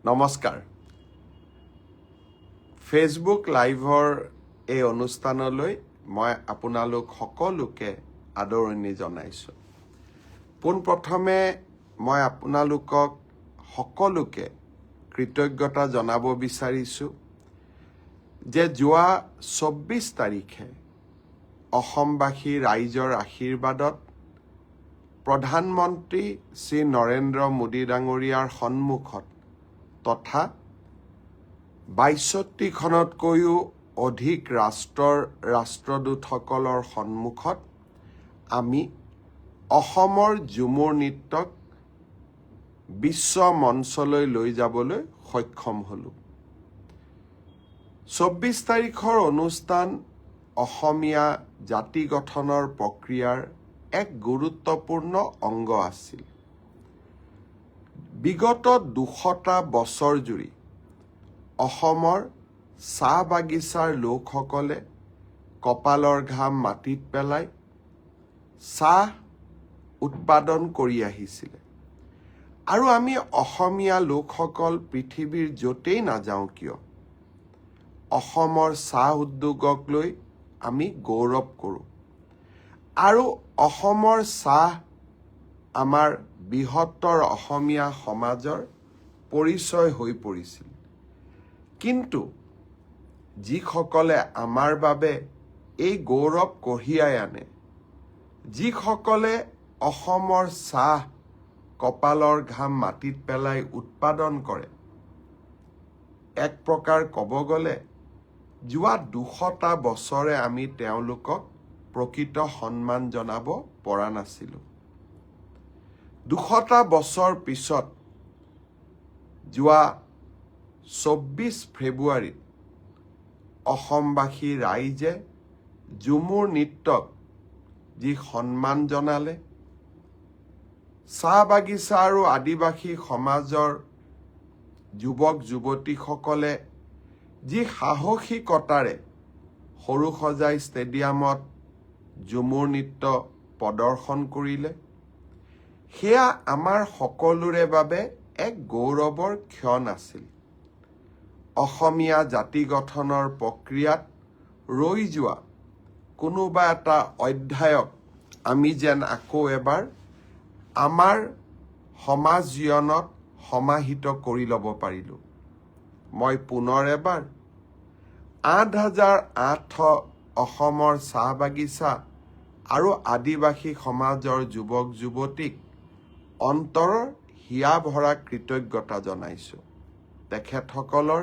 নমস্কাৰ ফেচবুক লাইভৰ এই অনুষ্ঠানলৈ মই আপোনালোক সকলোকে আদৰণি জনাইছোঁ। পোনপ্ৰথমে মই আপোনালোকক সকলোকে কৃতজ্ঞতা জনাব বিচাৰিছোঁ যে যোৱা 24 তাৰিখে অসমবাসী ৰাইজৰ আশীৰ্বাদত প্ৰধানমন্ত্ৰী শ্ৰী নৰেন্দ্ৰ মোদী ডাঙৰীয়াৰ সন্মুখত তথা ৬২খনতকৈও অধিক ৰাষ্ট্ৰদূতসকলৰ সন্মুখত আমি অসমৰ ঝুমুৰ নৃত্যক বিশ্ব মঞ্চলৈ লৈ যাবলৈ সক্ষম হ'লোঁ। 24 তাৰিখৰ অনুষ্ঠান অসমীয়া জাতি গঠনৰ প্ৰক্ৰিয়াৰ এক গুৰুত্বপূৰ্ণ অংগ আছিল। বিগত 200টা বছৰ জুৰি অসমৰ চাহ বাগিচাৰ লোকসকলে কপালৰ ঘাম মাটিত পেলাই চাহ উৎপাদন কৰি আহিছিলে আৰু আমি অসমীয়া লোকসকল পৃথিৱীৰ য'তেই নাযাওঁ কিয় অসমৰ চাহ উদ্যোগক লৈ আমি গৌৰৱ কৰোঁ আৰু অসমৰ চাহ আমাৰ বৃহত্তৰ অসমীয়া সমাজৰ পৰিচয় হৈ পৰিছিল। কিন্তু যিসকলে আমাৰ বাবে এই গৌৰৱ কঢ়িয়াই আনে, যিসকলে অসমৰ চাহ কপালৰ ঘাম মাটিত পেলাই উৎপাদন কৰে, এক প্ৰকাৰ ক'ব গ'লে যোৱা 200টা বছৰে আমি তেওঁলোকক প্ৰকৃত সন্মান জনাব পৰা নাছিলোঁ। 200টা বছৰ পিছত যোৱা 24 ফেব্ৰুৱাৰীত অসমবাসী ৰাইজে ঝুমুৰ নৃত্যক যি সন্মান জনালে, চাহ বাগিচা আৰু আদিবাসী সমাজৰ যুৱক যুৱতীসকলে যি সাহসিকতাৰে সৰুসজাই ষ্টেডিয়ামত ঝুমুৰ নৃত্য প্ৰদৰ্শন কৰিলে, সেয়া আমাৰ সকলোৰে বাবে এক গৌৰৱৰ ক্ষণ আছিল। অসমীয়া জাতি গঠনৰ প্ৰক্ৰিয়াত ৰৈ যোৱা কোনোবা এটা অধ্যায়ক আমি যেন আকৌ এবাৰ আমাৰ সমাজ জীৱনত সমাহিত কৰি ল'ব পাৰিলোঁ। মই পুনৰ এবাৰ ৮,০০৮ অসমৰ চাহ বাগিচা আৰু আদিবাসী সমাজৰ যুৱক যুৱতীক অন্তৰৰ হিয়া ভৰা কৃতজ্ঞতা জনাইছোঁ। তেখেতসকলৰ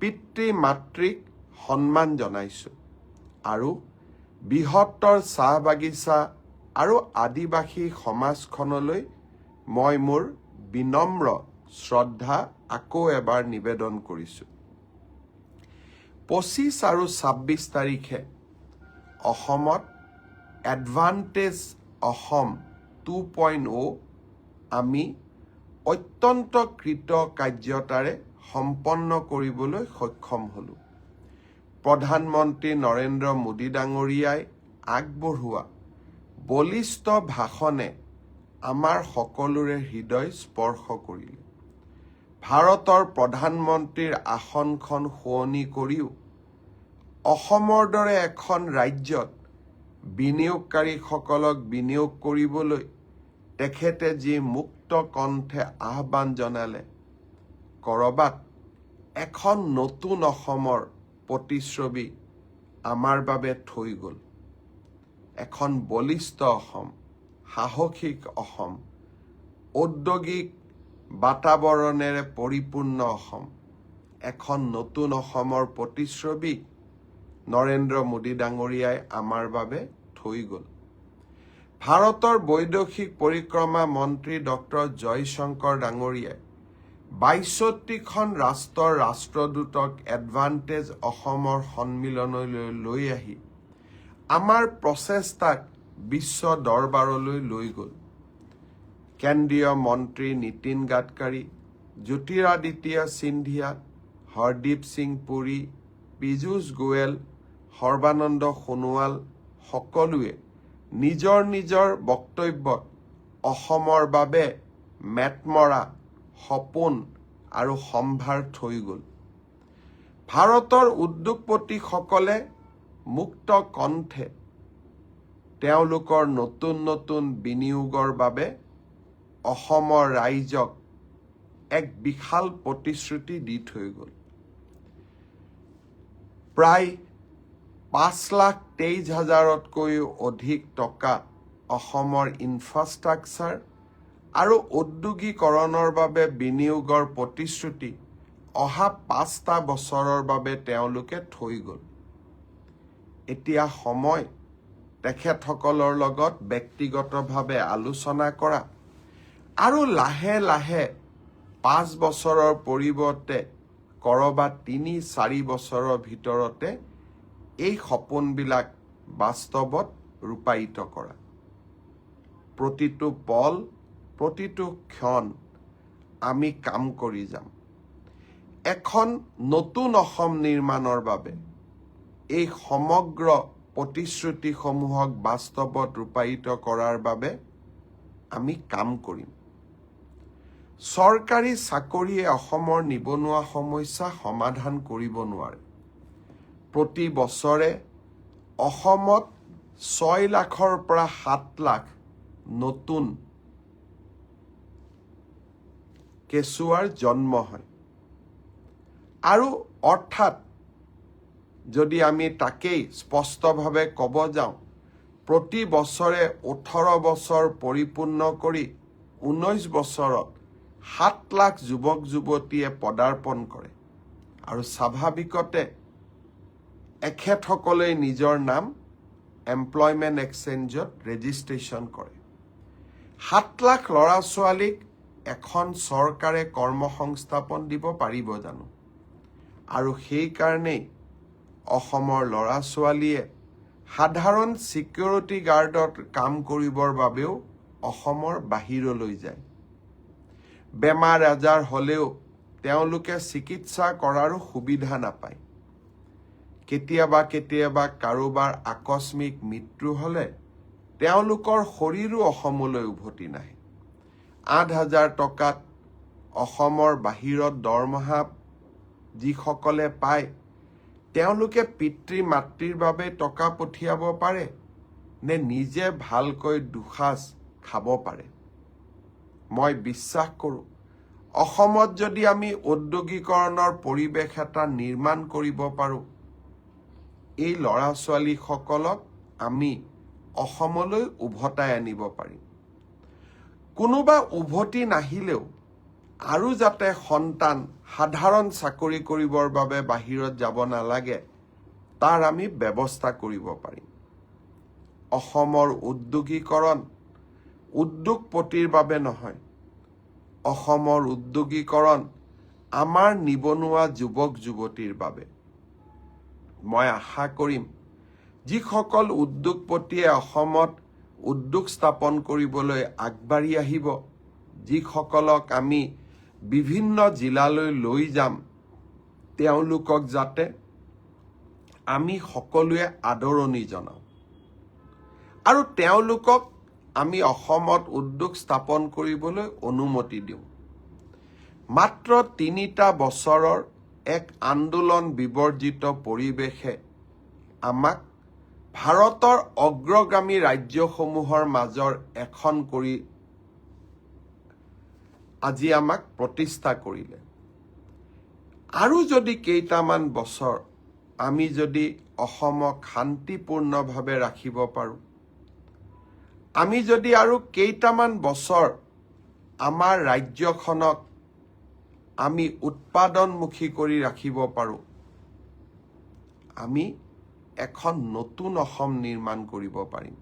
পিতৃ মাতৃক সন্মান জনাইছোঁ আৰু বৃহত্তৰ চাহ বাগিচা আৰু আদিবাসী সমাজখনলৈ মই মোৰ বিনম্ৰ শ্ৰদ্ধা আকৌ এবাৰ নিবেদন কৰিছোঁ। 25 আৰু 26 তাৰিখে অসমত এডভান্টেজ অসম 2.0 আমি অত্যন্ত কৃতকাৰ্যতাৰে সম্পন্ন কৰিবলৈ সক্ষম হ'লোঁ। প্ৰধানমন্ত্ৰী নৰেন্দ্ৰ মোদী ডাঙৰীয়াই আগবঢ়োৱা বলিষ্ঠ ভাষণে আমাৰ সকলোৰে হৃদয় স্পৰ্শ কৰিলে। ভাৰতৰ প্ৰধানমন্ত্ৰীৰ আসনখন শুৱনি কৰিও অসমৰ দৰে এখন ৰাজ্যত বিনিয়োগকাৰীসকলক বিনিয়োগ কৰিবলৈ তেখেতে যি মুক্ত কণ্ঠে আহ্বান জনালে, ক'ৰবাত এখন নতুন অসমৰ প্ৰতিচ্ছবি আমাৰ বাবে থৈ গ'ল। এখন বলিষ্ঠ অসম, সাহসিক অসম, ঔদ্যোগিক বাতাবৰণেৰে পৰিপূৰ্ণ অসম, এখন নতুন অসমৰ প্ৰতিচ্ছবি নৰেন্দ্ৰ মোদী ডাঙৰীয়াই আমাৰ বাবে থৈ গ'ল। ভাৰতৰ বৈদেশিক পৰিক্ৰমা মন্ত্ৰী ডক্টৰ জয়শংকৰ ডাঙৰীয়াই ৬২খন ৰাষ্ট্ৰৰ ৰাষ্ট্ৰদূতক এডভান্টেজ অসমৰ সন্মিলনলৈ লৈ আহি আমাৰ প্ৰচেষ্টাক বিশ্ব দৰবাৰলৈ লৈ গ'ল। কেন্দ্ৰীয় মন্ত্ৰী নীতিন গাডকাৰী, জ্যোতিৰাদিত্য সিন্ধিয়া, হৰদীপ সিং পুৰী, পীযূষ গোৱেল, সৰ্বানন্দ সোণোৱাল সকলোৱে নিজৰ নিজৰ বক্তব্যত অসমৰ বাবে মেটমৰা সপোন আৰু সম্ভাৰ থৈ গ'ল। ভাৰতৰ উদ্যোগপতিসকলে মুক্ত কণ্ঠে তেওঁলোকৰ নতুন নতুন বিনিয়োগৰ বাবে অসমৰ ৰাইজক এক বিশাল প্ৰতিশ্ৰুতি দি থৈ গ'ল। প্ৰায় 5,23,000তকৈও অধিক টকা অসমৰ ইনফ্ৰাষ্ট্ৰাকচাৰ আৰু ঔদ্যোগিকৰণৰ বাবে বিনিয়োগৰ প্ৰতিশ্ৰুতি অহা 5টা বছৰৰ বাবে তেওঁলোকে থৈ গ'ল। এতিয়া সময় তেখেতসকলৰ লগত ব্যক্তিগতভাৱে আলোচনা কৰা আৰু লাহে লাহে 5 বছৰৰ পৰিৱৰ্তে কৰবাত 3-4 বছৰৰ ভিতৰতে এই সপোনবিলাক বাস্তৱত ৰূপায়িত কৰা। প্ৰতিটো পল, প্ৰতিটো ক্ষণ আমি কাম কৰি যাম। এখন নতুন অসম নিৰ্মাণৰ বাবে এই সমগ্ৰ প্ৰতিশ্ৰুতিসমূহক বাস্তৱত ৰূপায়িত কৰাৰ বাবে আমি কাম কৰিম। চৰকাৰী চাকৰিয়ে অসমৰ নিবনুৱা সমস্যা সমাধান কৰিব নোৱাৰে। প্ৰতি বছৰে অসমত 6 লাখৰ পৰা 7 লাখ নতুন কেঁচুৱাৰ জন্ম হয়। আৰু অৰ্থাৎ যদি আমি তাকেই স্পষ্টভাৱে ক'ব যাওঁ, প্ৰতি বছৰে 18 বছৰ পৰিপূৰ্ণ কৰি 19 বছৰত 7 লাখ যুৱক যুৱতীয়ে পদাৰ্পণ কৰে আৰু স্বাভাৱিকতে এখেতসকলে নিজৰ নাম এমপ্লয়মেণ্ট এক্সচেঞ্জত ৰেজিষ্ট্ৰেশ্যন কৰে। 7 লাখ ল'ৰা ছোৱালীক এখন চৰকাৰে কৰ্মসংস্থাপন দিব পাৰিব জানো? আৰু সেইকাৰণেই অসমৰ ল'ৰা ছোৱালীয়ে সাধাৰণ ছিকিউৰিটি গাৰ্ডত কাম কৰিবৰ বাবেও অসমৰ বাহিৰলৈ যায়। বেমাৰ আজাৰ হ'লেও তেওঁলোকে চিকিৎসা কৰাৰো সুবিধা নাপায়। কেতিয়াবা কেতিয়াবা কাৰোবাৰ আকস্মিক মৃত্যু হ'লে তেওঁলোকৰ শৰীৰো অসমলৈ উভতি নাহে। 8,000 টকাত অসমৰ বাহিৰত দৰমহা যিসকলে পায় তেওঁলোকে পিতৃ মাতৃৰ বাবে টকা পঠিয়াব পাৰে নে নিজে ভালকৈ দুসাঁজ খাব পাৰে? মই বিশ্বাস কৰোঁ অসমত যদি আমি ঔদ্যোগিকৰণৰ পৰিৱেশ এটা নিৰ্মাণ কৰিব পাৰোঁ, এই ল'ৰা ছোৱালীসকলক আমি অসমলৈ উভতাই আনিব পাৰিম। কোনোবা উভতি নাহিলেও আৰু যাতে সন্তান সাধাৰণ চাকৰি কৰিবৰ বাবে বাহিৰত যাব নালাগে তাৰ আমি ব্যৱস্থা কৰিব পাৰিম। অসমৰ উদ্যোগীকৰণ উদ্যোগপতিৰ বাবে নহয়, অসমৰ উদ্যোগীকৰণ আমাৰ নিবনুৱা যুৱক যুৱতীৰ বাবে। মই আশা কৰিম যিসকল উদ্যোগপতিয়ে অসমত উদ্যোগ স্থাপন কৰিবলৈ আগবাঢ়ি আহিব, যিসকলক আমি বিভিন্ন জিলালৈ লৈ যাম, তেওঁলোকক যাতে আমি সকলোৱে আদৰণি জনাওঁ আৰু তেওঁলোকক আমি অসমত উদ্যোগ স্থাপন কৰিবলৈ অনুমতি দিওঁ। মাত্ৰ 3টা বছৰৰ এক আন্দোলন বিবৰ্জিত পৰিৱেশে আমাক ভাৰতৰ অগ্ৰগামী ৰাজ্যসমূহৰ মাজৰ এখন কৰি আজি আমাক প্ৰতিষ্ঠা কৰিলে। আৰু যদি কেইটামান বছৰ আমি যদি অসমক শান্তিপূৰ্ণভাৱে ৰাখিব পাৰোঁ, আমি যদি আৰু কেইটামান বছৰ আমাৰ ৰাজ্যখনক আমি উৎপাদনমুখী কৰি ৰাখিব পাৰোঁ, আমি এখন নতুন অসম নিৰ্মাণ কৰিব পাৰিম।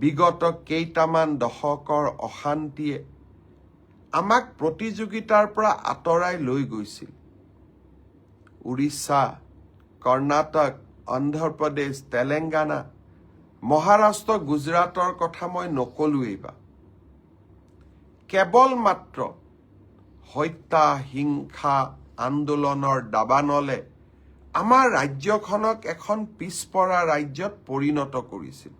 বিগত কেইটামান দশকৰ অশান্তিয়ে আমাক প্ৰতিযোগিতাৰ পৰা আঁতৰাই লৈ গৈছিল। উৰিষ্যা, কৰ্ণাটক, অন্ধ্ৰপ্ৰদেশ, তেলেংগানা, মহাৰাষ্ট্ৰ, গুজৰাটৰ কথা মই নকলোৱেই বা। কেৱল মাত্ৰ হত্যা, হিংসা, আন্দোলনৰ দাবানলে আমাৰ ৰাজ্যখনক এখন পিছপৰা ৰাজ্যত পৰিণত কৰিছিল।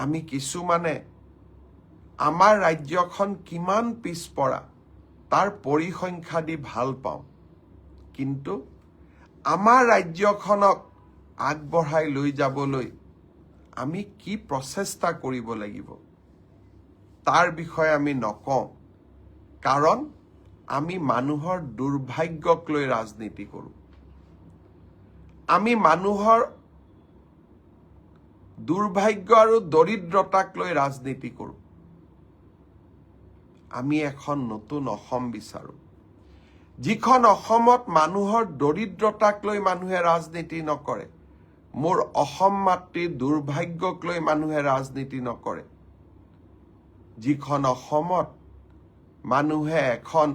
আমি কিছুমানে আমাৰ ৰাজ্যখন কিমান পিছপৰা তাৰ পৰিসংখ্যা দি ভাল পাওঁ, কিন্তু আমাৰ ৰাজ্যখনক আগবঢ়াই লৈ যাবলৈ আমি কি প্ৰচেষ্টা কৰিব লাগিব তাৰ বিষয়ে আমি নকওঁ, কাৰণ আমি মানুহৰ দুৰ্ভাগ্যক লৈ ৰাজনীতি কৰোঁ। আমি মানুহৰ দুৰ্ভাগ্য আৰু দৰিদ্ৰতাক লৈ ৰাজনীতি কৰোঁ। আমি এখন নতুন অসম বিচাৰোঁ, যিখন অসমত মানুহৰ দৰিদ্ৰতাক লৈ মানুহে ৰাজনীতি নকৰে, মোৰ অসম মাতৃৰ দুৰ্ভাগ্যক লৈ মানুহে ৰাজনীতি নকৰে, যিখন অসমত মানুহে এখন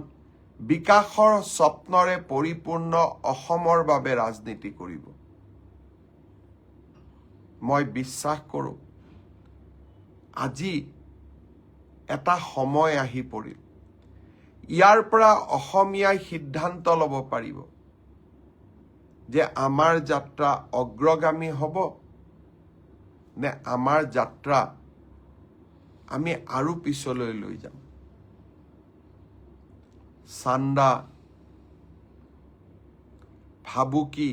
বিকাশৰ স্বপ্নৰে পৰিপূৰ্ণ অসমৰ বাবে ৰাজনীতি কৰিব। মই বিশ্বাস কৰোঁ আজি এটা সময় আহি পৰিল, ইয়াৰ পৰা অসমীয়াই সিদ্ধান্ত ল'ব পাৰিব যে আমাৰ যাত্ৰা অগ্ৰগামী হ'ব নে আমাৰ যাত্ৰা আমি আৰু পিছলৈ লৈ যাম। চান্দা, ভাবুকি,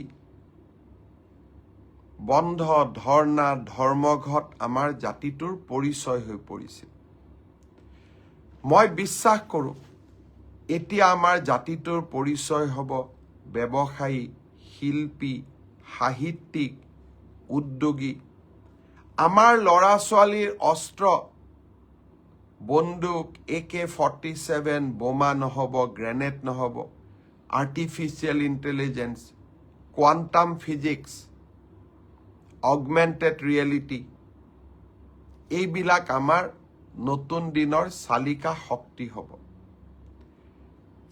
বন্ধ, ধৰ্ণা, ধৰ্মঘট আমাৰ জাতিটোৰ পৰিচয় হৈ পৰিছিল। মই বিশ্বাস কৰোঁ এতিয়া আমাৰ জাতিটোৰ পৰিচয় হ'ব ব্যৱসায়ী, শিল্পী, সাহিত্যিক, উদ্যোগী। আমাৰ ল'ৰা ছোৱালীৰ অস্ত্ৰ, বন্দুক, AK-47 বোমা নহ'ব, গ্ৰেনেড নহ'ব, artificial intelligence, quantum physics, augmented reality, এইবিলাক আমাৰ নতুন দিনৰ চালিকা শক্তি হ'ব।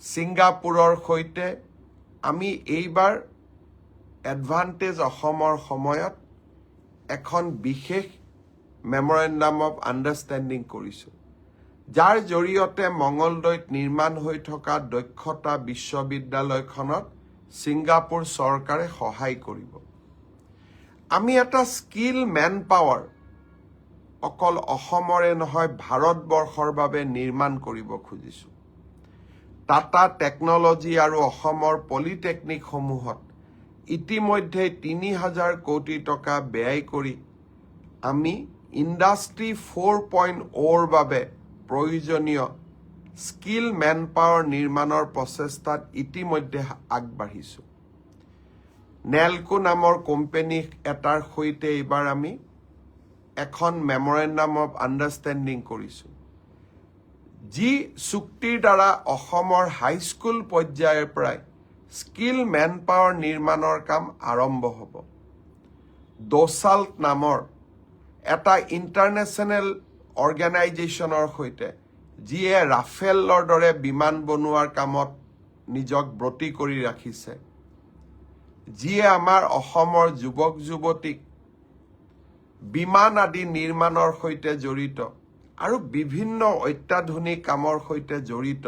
ছিংগাপুৰৰ সৈতে আমি এইবাৰ এডভান্টেজ অসমৰ সময়ত এখন বিশেষ মেমৰেণ্ডাম অফ আণ্ডাৰষ্টেণ্ডিং কৰিছোঁ, যাৰ জৰিয়তে মঙলদৈত নিৰ্মাণ হৈ থকা দক্ষতা বিশ্ববিদ্যালয়খনত ছিংগাপুৰ চৰকাৰে সহায় কৰিব। আমি এটা স্কিল মেন পাৱাৰ অকল অসমৰে নহয় ভাৰতবৰ্ষৰ বাবে নিৰ্মাণ কৰিব খুজিছোঁ। টাটা টেকনলজি আৰু অসমৰ পলিটেকনিকসমূহত ইতিমধ্যে ৩,০০০ কোটি টকা ব্যয় কৰি আমি ইণ্ডাষ্ট্ৰী 4.0ৰ বাবে প্ৰয়োজনীয় স্কিল মেন পাৱাৰ নিৰ্মাণৰ প্ৰচেষ্টাত ইতিমধ্যে আগবাঢ়িছোঁ। নেলকো নামৰ কোম্পানী এটাৰ সৈতে এইবাৰ আমি এখন মেমৰেণ্ডাম অফ আণ্ডাৰষ্টেণ্ডিং কৰিছোঁ, যি চুক্তিৰ দ্বাৰা অসমৰ হাইস্কুল পৰ্যায়ৰ পৰাই স্কিল মেন পাৱাৰ নিৰ্মাণৰ কাম আৰম্ভ হ'ব। দোচাল্ট নামৰ এটা ইণ্টাৰনেশ্যনেল অৰ্গেনাইজেশ্যনৰ সৈতে, যিয়ে ৰাফেলৰ দৰে বিমান বনোৱাৰ কামত নিজক ব্ৰতী কৰি ৰাখিছে, যিয়ে আমাৰ অসমৰ যুৱক যুৱতীক বিমান আদি নিৰ্মাণৰ সৈতে জড়িত আৰু বিভিন্ন অত্যাধুনিক কামৰ সৈতে জড়িত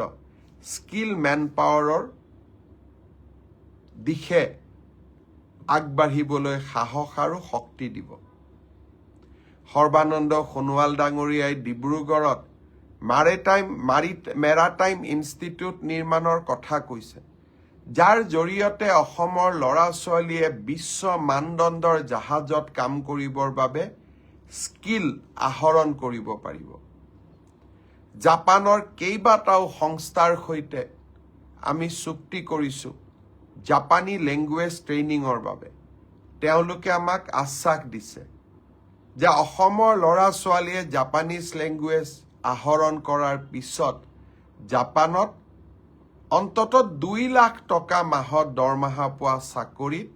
স্কিল মেন পাৱাৰৰ দিশে আগবাঢ়িবলৈ সাহস আৰু শক্তি দিব। সৰ্বানন্দ সোণোৱাল ডাঙৰীয়াই ডিব্ৰুগড়ত মেৰাটাইম ইনষ্টিটিউট নিৰ্মাণৰ কথা কৈছে, যাৰ জৰিয়তে অসমৰ ল'ৰা ছোৱালীয়ে বিশ্ব মানদণ্ডৰ জাহাজত কাম কৰিবৰ বাবে স্কিল আহৰণ কৰিব পাৰিব। জাপানৰ কেইবাটাও সংস্থাৰ সৈতে আমি চুক্তি কৰিছোঁ জাপানী লেংগুৱেজ ট্ৰেইনিঙৰ বাবে। তেওঁলোকে আমাক আশ্বাস দিছে যে অসমৰ ল'ৰা ছোৱালীয়ে জাপানীজ লেংগুৱেজ আহৰণ কৰাৰ পিছত জাপানত অন্ততঃ 2 লাখ টকা মাহত দৰমহা পোৱা চাকৰিত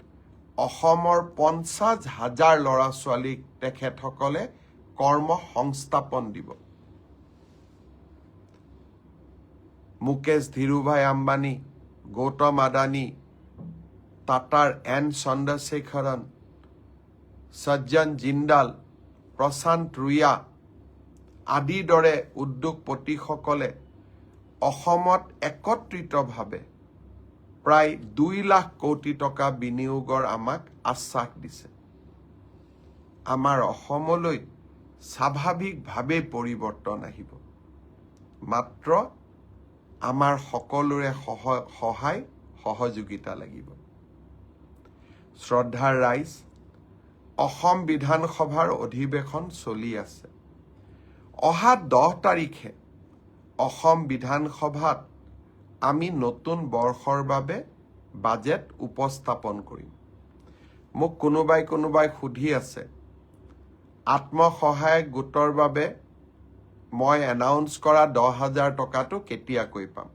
অসমৰ 50,000 ল'ৰা ছোৱালীক তেখেতসকলে কৰ্ম সংস্থাপন দিব। মুকেশ ধীৰুভাই আম্বানী, গৌতম আদানী, টাটাৰ এন চন্দ্ৰশেখৰন, সজ্জন জিন্দাল, প্ৰশান্ত ৰুয়া আদিৰ দৰে উদ্যোগপতিসকলে অসমত একত্ৰিতভাৱে প্ৰায় 2 লাখ কোটি টকা বিনিয়োগৰ আমাক আশ্বাস দিছে। আমাৰ অসমলৈ স্বাভাৱিকভাৱে পৰিৱৰ্তন আহিব। মাত্ৰ আমাৰ সকলোৰে সহায় সহযোগিতা লাগিব। শ্ৰদ্ধাৰ ৰাইজ, অসম বিধানসভাৰ অধিৱেশন চলি আছে। অহা 10 তাৰিখে অসম বিধানসভাত আমি নতুন বৰ্ষৰ বাবে বাজেট উপস্থাপন কৰিম। মোক কোনোবাই সুধি আছে, আত্মসহায়ক গোটৰ বাবে মই এনাউন্স কৰা 10,000 টকাটো কেতিয়াকৈ পাম?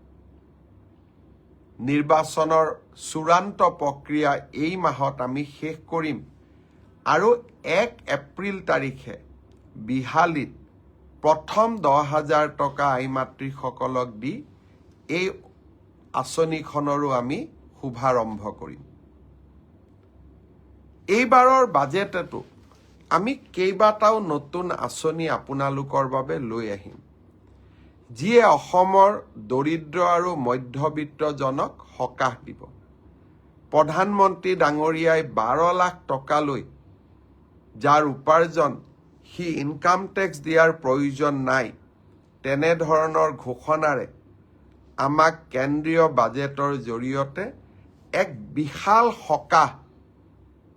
নিৰ্বাচনৰ চূড়ান্ত প্ৰক্ৰিয়া এই মাহত আমি শেষ কৰিম আৰু 1 এপ্ৰিল তাৰিখে বিহালীত প্ৰথম 10,000 টকা আই মাতৃসকলক দি এই আঁচনিখনৰো আমি শুভাৰম্ভ কৰিম। এইবাৰৰ বাজেটতো আমি কেইবাটাও নতুন আঁচনি আপোনালোকৰ বাবে লৈ আহিম, যিয়ে অসমৰ দৰিদ্ৰ আৰু মধ্যবিত্তজনক সকাহ দিব। প্ৰধানমন্ত্ৰী ডাঙৰীয়াই 12 লাখ টকালৈ যাৰ উপাৰ্জন সি ইনকাম টেক্স দিয়াৰ প্ৰয়োজন নাই, তেনেধৰণৰ ঘোষণাৰে আমাক কেন্দ্ৰীয় বাজেটৰ জৰিয়তে এক বিশাল সকাহ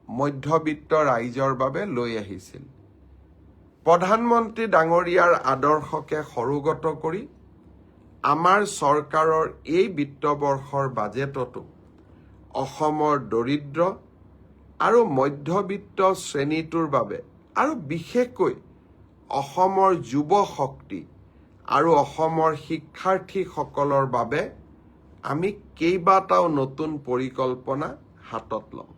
মধ্যবিত্ত ৰাইজৰ বাবে লৈ আহিছিল। প্ৰধানমন্ত্ৰী ডাঙৰীয়াৰ আদৰ্শকে সৰুগত কৰি আমাৰ চৰকাৰৰ এই বিত্তবৰ্ষৰ বাজেটতো অসমৰ দৰিদ্ৰ আৰু মধ্যবিত্ত শ্ৰেণীটোৰ বাবে আৰু বিশেষকৈ অসমৰ যুৱ শক্তি আৰু অসমৰ শিক্ষাৰ্থীসকলৰ বাবে আমি কেইবাটাও নতুন পৰিকল্পনা হাতত ল'ম।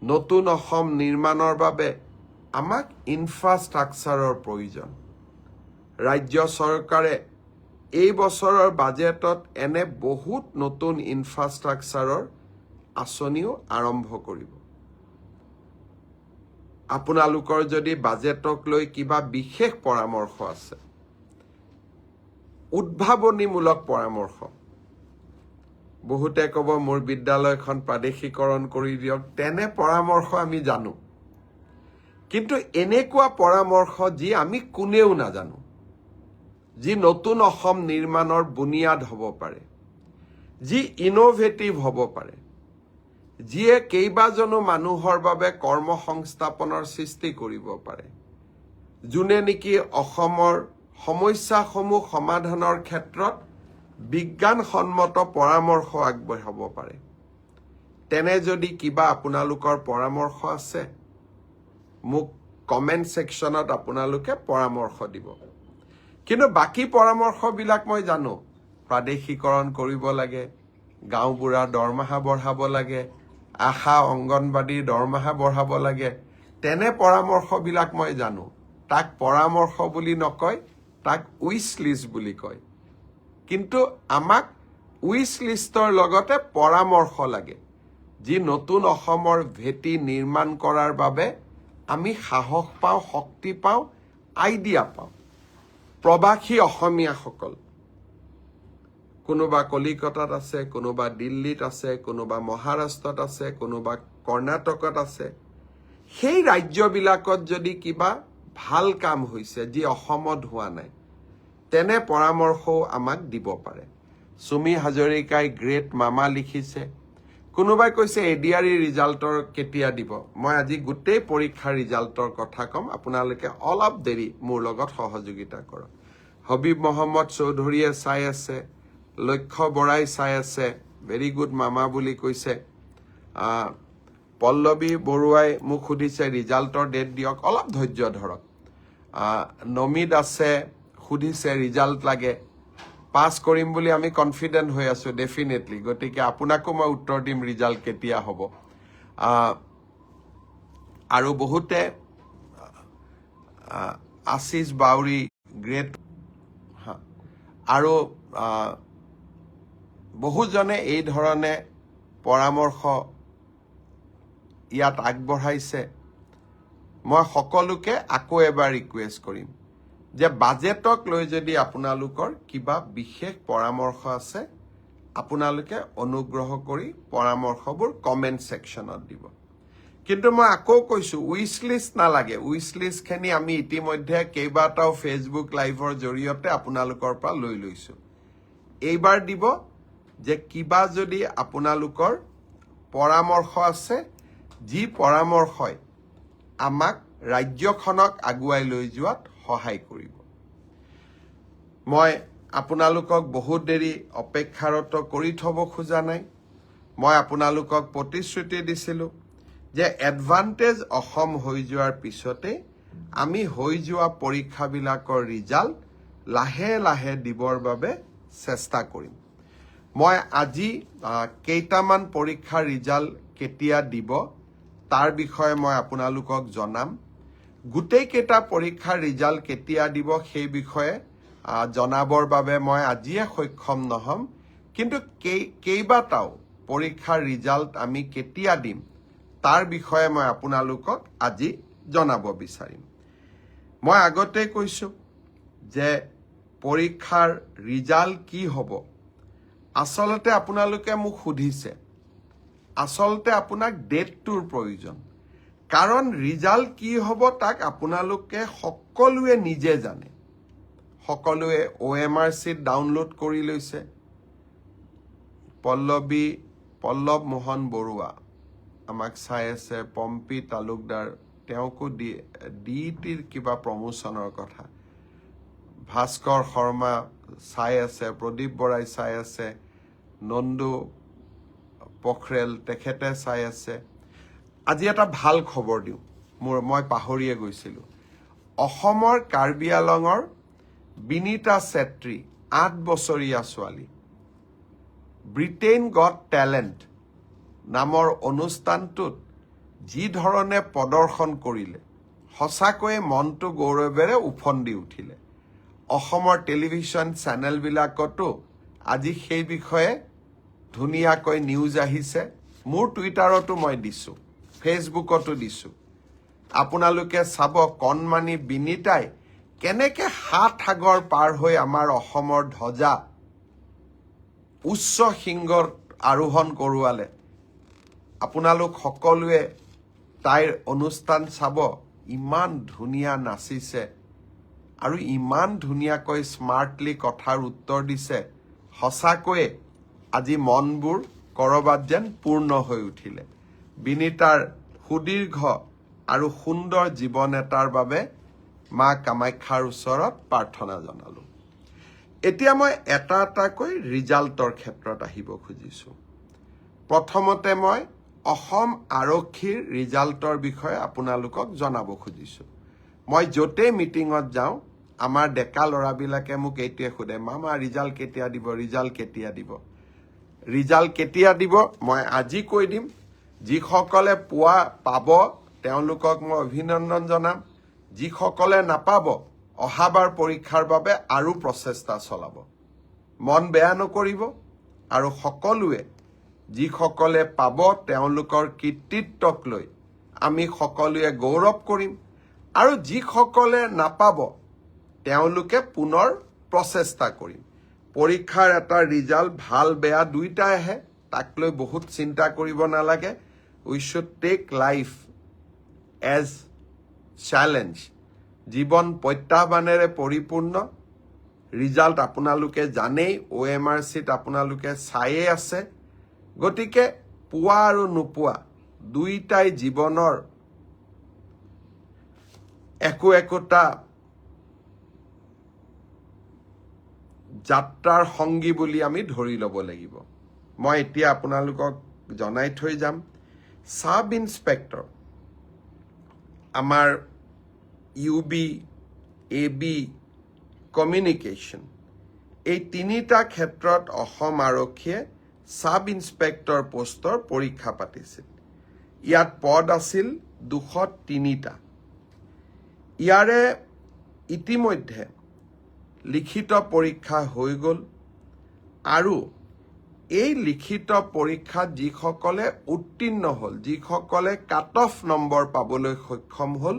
নতুন অসম নিৰ্মাণৰ বাবে আমাক ইনফ্ৰাষ্ট্ৰাকচাৰৰ প্ৰয়োজন। ৰাজ্য চৰকাৰে এই বছৰৰ বাজেটত এনে বহুত নতুন ইনফ্ৰাষ্ট্ৰাকচাৰৰ আঁচনিও আৰম্ভ কৰিব। আপোনালোকৰ যদি বাজেটক লৈ কিবা বিশেষ পৰামৰ্শ আছে, উদ্ভাৱনীমূলক পৰামৰ্শ, বহুতে ক'ব মোৰ বিদ্যালয়খন প্ৰাদেশিকৰণ কৰি দিয়ক, তেনে পৰামৰ্শ আমি জানো। কিন্তু এনেকুৱা পৰামৰ্শ যি আমি কোনেও নাজানো, যি নতুন অসম নিৰ্মাণৰ বুনিয়াদ হ'ব পাৰে, যি ইনোভেটিভ হ'ব পাৰে, যিয়ে কেইবাজনো মানুহৰ বাবে কৰ্মসংস্থাপনৰ সৃষ্টি কৰিব পাৰে, যোনে নেকি অসমৰ সমস্যাসমূহ সমাধানৰ ক্ষেত্ৰত বিজ্ঞানসন্মত পৰামৰ্শ আগবঢ়াব পাৰে। তেনে যদি কিবা আপোনালোকৰ পৰামৰ্শ আছে, মোক কমেণ্ট ছেকশ্যনত আপোনালোকে পৰামৰ্শ দিব। কিন্তু বাকী পৰামৰ্শবিলাক মই জানো, প্ৰাদেশিকৰণ কৰিব লাগে, গাঁওবুঢ়াৰ দৰমহা বঢ়াব লাগে, আশা অংগনবাড়ীৰ দৰমহা বঢ়াব লাগে, তেনে পৰামৰ্শবিলাক মই জানো। তাক পৰামৰ্শ বুলি নকয়, তাক উইচ লিষ্ট বুলি কয়। কিন্তু আমাক উইচ লিষ্টৰ লগতে পৰামৰ্শ লাগে, যি নতুন অসমৰ ভেটি নিৰ্মাণ কৰাৰ বাবে আমি সাহস পাওঁ, শক্তি পাওঁ, আইডিয়া পাওঁ। প্ৰবাসী অসমীয়াসকল কোনোবা কলিকতাত আছে, কোনোবা দিল্লীত আছে, কোনোবা মহাৰাষ্ট্ৰত আছে, কোনোবা কৰ্ণাটকত আছে। সেই ৰাজ্যবিলাকত যদি কিবা ভাল কাম হৈছে যি অসমত হোৱা নাই, তেনে পৰামৰ্শও আমাক দিব পাৰে। সুমি হাজৰিকাই গ্ৰেট মামা লিখিছে। কোনোবাই কৈছে এডিআৰই ৰিজাল্টৰ কেতিয়া দিব। মই আজি গোটেই পৰীক্ষাৰ ৰিজাল্টৰ কথা ক'ম, আপোনালোকে অলপ দেৰি মোৰ লগত সহযোগিতা কৰক। হবিব মহম্মদ চৌধুৰীয়ে চাই আছে, লক্ষ্য বৰাই চাই আছে, ভেৰি গুড মামা বুলি কৈছে। পল্লৱী বৰুৱাই মোক সুধিছে ৰিজাল্টৰ ডেট দিয়ক, অলপ ধৈৰ্য ধৰক। নমিত আছে, সুধিছে ৰিজাল্ট লাগে। পাছ কৰিম বুলি আমি কনফিডেণ্ট হৈ আছো ডেফিনেটলি। গতিকে আপোনাকো মই উত্তৰ দিম ৰিজাল্ট কেতিয়া হ'ব। আৰু বহুতে আশিষ বাউৰী গ্ৰেট, আৰু বহুজনে এই ধৰণে পৰামৰ্শ ইয়াত আগবঢ়াইছে। মই সকলোকে আকৌ এবাৰ ৰিকুৱেষ্ট কৰিম যে বাজেটক লৈ যদি আপোনালোকৰ কিবা বিশেষ পৰামৰ্শ আছে, আপোনালোকে অনুগ্ৰহ কৰি পৰামৰ্শবোৰ কমেণ্ট ছেকশ্যনত দিব। কিন্তু মই আকৌ কৈছো উইচ লিষ্ট নালাগে। উইচ লিষ্টখিনি আমি ইতিমধ্যে কেইবাটাও ফেচবুক লাইভৰ জৰিয়তে আপোনালোকৰ পৰা লৈ লৈছো। এইবাৰ দিব যে কিবা যদি আপোনালোকৰ পৰামৰ্শ আছে, যি পৰামৰ্শই আমাক ৰাজ্যখনক আগুৱাই লৈ যোৱাত সহায় কৰিব। মই আপোনালোকক বহুত দেৰি অপেক্ষাৰত কৰি থব খোজা নাই। মই আপোনালোকক প্ৰতিশ্ৰুতি দিছিলোঁ যে এডভান্টেজ অসম হৈ যোৱাৰ পিছতে আমি হৈ যোৱা পৰীক্ষাবিলাকৰ ৰিজাল্ট লাহে লাহে দিবৰ বাবে চেষ্টা কৰিম। মই আজি কেইটামান পৰীক্ষাৰ ৰিজাল্ট কেতিয়া দিব তাৰ বিষয়ে মই আপোনালোকক জনাম। গোটেইকেইটা পৰীক্ষাৰ ৰিজাল্ট কেতিয়া দিব সেই বিষয়ে জনাবৰ বাবে মই আজিয়ে সক্ষম নহ'ম, কিন্তু কেইবাটাও পৰীক্ষাৰ ৰিজাল্ট আমি কেতিয়া দিম তাৰ বিষয়ে মই আপোনালোকক আজি জনাব বিচাৰিম। মই আগতে কৈছোঁ যে পৰীক্ষাৰ ৰিজাল্ট কি হ'ব। আচলতে আপোনালোকে মোক সুধিছে, আচলতে আপোনাক ডেটটোৰ প্ৰয়োজন, কাৰণ ৰিজাল্ট কি হ'ব তাক আপোনালোকে সকলোৱে নিজে জানে। সকলোৱে OMR চিট ডাউনলোড কৰি লৈছে। পল্লৱ মোহন বৰুৱা আমাক চাই আছে, পম্পী তালুকদাৰ তেওঁকো DETৰ কিবা প্ৰমোচনৰ কথা, ভাস্কৰ শৰ্মা চাই আছে, প্ৰদীপ বৰাই চাই আছে, নন্দু পখৰেল তেখেতে চাই আছে। আজি এটা ভাল খবৰ দিওঁ, মই পাহৰিয়ে গৈছিলোঁ। অসমৰ কাৰ্বি আলঙৰ বিনীতা চেত্ৰী 8 বছৰীয়া ছোৱালী ব্ৰিটেইন গট টেলেণ্ট নামৰ অনুষ্ঠানটোত যি ধৰণে প্ৰদৰ্শন কৰিলে সঁচাকৈয়ে মনটো গৌৰৱেৰে উফন্দি উঠিলে। অসমৰ টেলিভিছন চেনেলবিলাকতো আজি সেই বিষয়ে ধুনীয়াকৈ নিউজ আহিছে। মোৰ টুইটাৰতো মই দিছোঁ, ফেচবুকতো দিছোঁ। আপোনালোকে চাব কণমানি বিনীতাই কেনেকৈ 7 সাগৰ পাৰ হৈ আমাৰ অসমৰ ধ্বজা উচ্চ শৃংগত আৰোহণ কৰোৱালে। আপোনালোক সকলোৱে তাইৰ অনুষ্ঠান চাব, ইমান ধুনীয়া নাচিছে আৰু ইমান ধুনীয়াকৈ স্মাৰ্টলি কথাৰ উত্তৰ দিছে। সঁচাকৈয়ে আজি মনবোৰ কৰবাত যেন পূৰ্ণ হৈ উঠিলে। বিনীতাৰ সুদীৰ্ঘ আৰু সুন্দৰ জীৱন এটাৰ বাবে মা কামাখ্যাৰ ওচৰত প্ৰাৰ্থনা জনালোঁ। এতিয়া মই এটা এটাকৈ ৰিজাল্টৰ ক্ষেত্ৰত আহিব খুজিছোঁ। প্ৰথমতে মই অসম আৰক্ষীৰ ৰিজাল্টৰ বিষয়ে আপোনালোকক জনাব খুজিছোঁ। মই য'তেই মিটিঙত যাওঁ আমাৰ ডেকা ল'ৰাবিলাকে মোক এইটোৱে সোধে, মামা ৰিজাল্ট কেতিয়া দিব, ৰিজাল্ট কেতিয়া দিব। ৰিজাল্ট কেতিয়া দিব মই আজি কৈ দিম। যিসকলে পাব তেওঁলোকক মই অভিনন্দন জনাম। যিসকলে নাপাব অহাবাৰ পৰীক্ষাৰ বাবে আৰু প্ৰচেষ্টা চলাব, মন বেয়া নকৰিব। আৰু সকলোৱে যিসকলে পাব তেওঁলোকৰ কৃতিত্বক লৈ আমি সকলোৱে গৌৰৱ কৰিম, আৰু যিসকলে নাপাব তেওঁলোকে পুনৰ প্ৰচেষ্টা কৰিম। পৰীক্ষাৰ এটা ৰিজাল্ট ভাল বেয়া দুইটাই আহে, তাক লৈ বহুত চিন্তা কৰিব নালাগে। We should take life as challenge. জীৱন প্ৰত্যাহ্বানেৰে পৰিপূৰ্ণ। ৰিজাল্ট আপোনালোকে জানেই, OMR চিট আপোনালোকে চায়ে আছে। গতিকে পোৱা আৰু নোপোৱা দুইটাই জীৱনৰ একোটা যাত্ৰাৰ সংগী বুলি আমি ধৰি ল'ব লাগিব। মই এতিয়া আপোনালোকক জনাই থৈ যাম, সাব ইন্সপেক্টৰ আমাৰ UB, AB, কমিউনিকেশ্যন, এই তিনিটা ক্ষেত্ৰত অসম আৰক্ষীয়ে সাব ইন্সপেক্টৰ পোষ্টৰ পৰীক্ষা পাতিছিল। ইয়াত পদ আছিল 203টা। ইয়াৰে ইতিমধ্যে লিখিত পৰীক্ষা হৈ গ'ল, আৰু এই লিখিত পৰীক্ষাত যিসকলে উত্তীৰ্ণ হ'ল, যিসকলে কাট অফ নম্বৰ পাবলৈ সক্ষম হ'ল,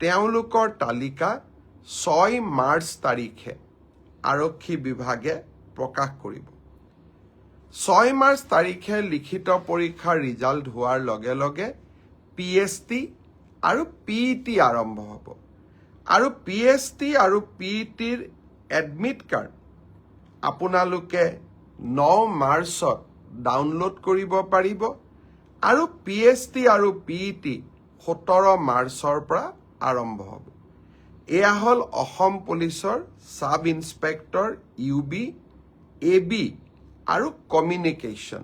তেওঁলোকৰ তালিকা 6 মাৰ্চ তাৰিখে আৰক্ষী বিভাগে প্ৰকাশ কৰিব। 6 মাৰ্চ তাৰিখে লিখিত পৰীক্ষাৰ ৰিজাল্ট হোৱাৰ লগে লগে PST আৰু PET আৰম্ভ হ'ব আৰু PST আৰু PETৰ এডমিট কাৰ্ড আপোনালোকে 9 মাৰ্চত ডাউনলোড কৰিব পাৰিব আৰু PST আৰু PET 17 মাৰ্চৰ পৰা আৰম্ভ হ'ব। এয়া হ'ল অসম পুলিচৰ সাব ইন্সপেক্টৰ UB, AB আৰু কমিউনিকেশ্যন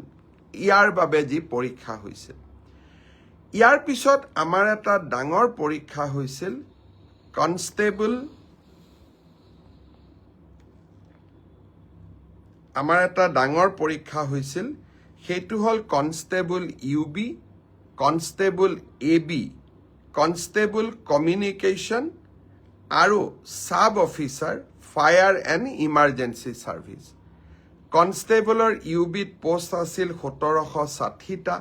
ইয়াৰ বাবে যি পৰীক্ষা হৈছিল। ইয়াৰ পিছত আমাৰ এটা ডাঙৰ পৰীক্ষা হৈছিল কনষ্টেবল সেইটো হ'ল constable UB, constable AB, constable communication আৰু sub officer fire and emergency service. কনষ্টেবলৰ UBত পোষ্ট আছিল 1760টা,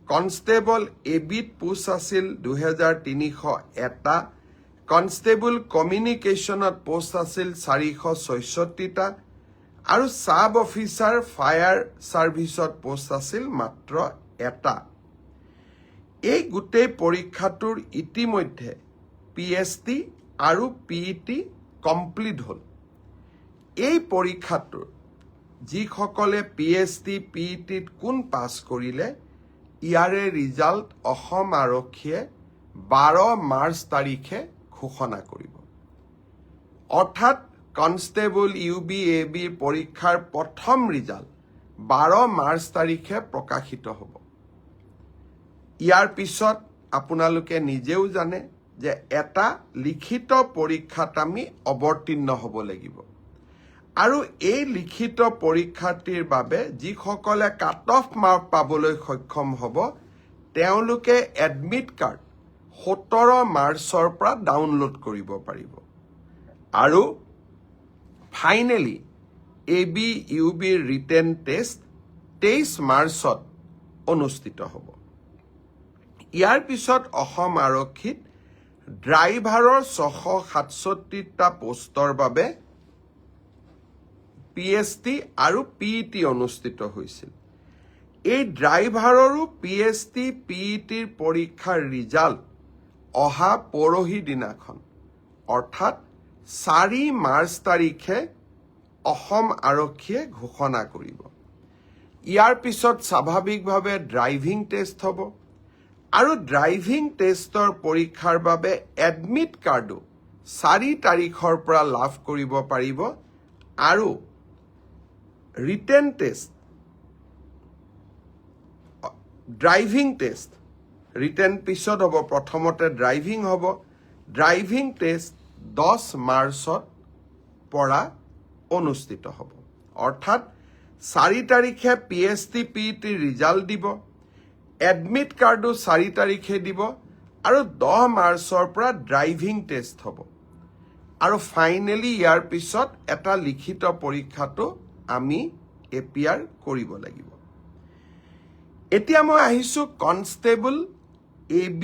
কনষ্টেবল ABত পোষ্ট আছিল 2301টা, কনষ্টেবল কমিউনিকেশ্যনত পোষ্ট আছিল 466টা আৰু সাব অফিচাৰ ফায়াৰ ছাৰ্ভিচত পোষ্ট আছিল মাত্ৰ এটা। এই গোটেই পৰীক্ষাটোৰ ইতিমধ্যে PST আৰু PET কমপ্লিট হ'ল। এই পৰীক্ষাটোৰ যিসকলে PST, PETত কোন পাছ কৰিলে ইয়াৰে ৰিজাল্ট অসম আৰক্ষীয়ে 12 মাৰ্চ তাৰিখে ঘোষণা কৰিব। অৰ্থাৎ কনষ্টেবল UB, AB পৰীক্ষাৰ প্ৰথম ৰিজাল্ট 12 মাৰ্চ তাৰিখে প্ৰকাশিত হ'ব। ইয়াৰ পিছত আপোনালোকে নিজেও জানে যে এটা লিখিত পৰীক্ষাত আমি অৱতীৰ্ণ হ'ব লাগিব আৰু এই লিখিত পৰীক্ষাটিৰ বাবে যিসকলে কাট অফ মাৰ্ক পাবলৈ সক্ষম হ'ব তেওঁলোকে এডমিট কাৰ্ড 17 মাৰ্চৰ পৰা ডাউনলোড কৰিব পাৰিব আৰু finally AB, UB written test 23 মাৰ্চত অনুষ্ঠিত হ'ব। ইয়াৰ পিছত অসম আৰক্ষীত ড্ৰাইভাৰৰ 667টা পোষ্টৰ বাবে PST আৰু PET অনুষ্ঠিত হৈছিল। এই ড্ৰাইভাৰৰো PST, PETৰ পৰীক্ষাৰ ৰিজাল্ট অহা পৰহি দিনাখন অৰ্থাৎ 4 মাৰ্চ তাৰিখে অসম আৰক্ষীয়ে ঘোষণা কৰিব। ইয়াৰ পিছত স্বাভাৱিকভাৱে ড্ৰাইভিং টেষ্ট হ'ব আৰু ড্ৰাইভিং টেষ্টৰ পৰীক্ষাৰ বাবে এডমিট কাৰ্ডো 4 তাৰিখৰ পৰা লাভ কৰিব পাৰিব আৰু written test driving test written পিছত হ'ব, প্ৰথমতে ড্ৰাইভিং হ'ব। ড্ৰাইভিং টেষ্ট 10 মাৰ্চত পৰা অনুষ্ঠিত হ'ব। অৰ্থাৎ 4 তাৰিখে PST, PET ৰিজাল্ট দিব, এডমিট কাৰ্ডো 4 তাৰিখে দিব আৰু 10 মাৰ্চৰ পৰা ড্ৰাইভিং টেষ্ট হ'ব আৰু ফাইনেলি ইয়াৰ পিছত এটা লিখিত পৰীক্ষাটো আমি এপিয়াৰ কৰিব লাগিব। এতিয়া মই আহিছোঁ কনষ্টেবল AB,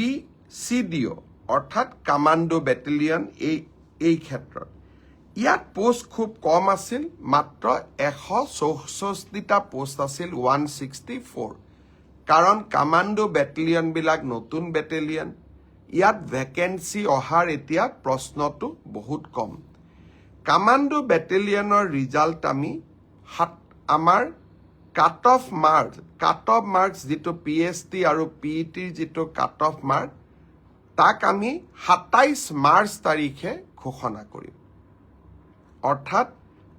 CDO অৰ্থাৎ কামাণ্ডো বেটেলিয়ন এই ক্ষেত্ৰত। ইয়াত পোষ্ট খুব কম আছিল, মাত্ৰ 164টা পোষ্ট আছিল 164, কাৰণ কামাণ্ডো বেটেলিয়নবিলাক নতুন বেটেলিয়ন। ইয়াত ভেকেঞ্চি অহাৰ এতিয়া প্ৰশ্নটো বহুত কম। কামাণ্ডো বেটেলিয়নৰ ৰিজাল্ট আমি আমাৰ কাট অফ মাৰ্কছ যিটো PST আৰু PETৰ যিটো কাট অফ মাৰ্ক তাক আমি 27 মাৰ্চ তাৰিখে ঘোষণা কৰিম। অৰ্থাৎ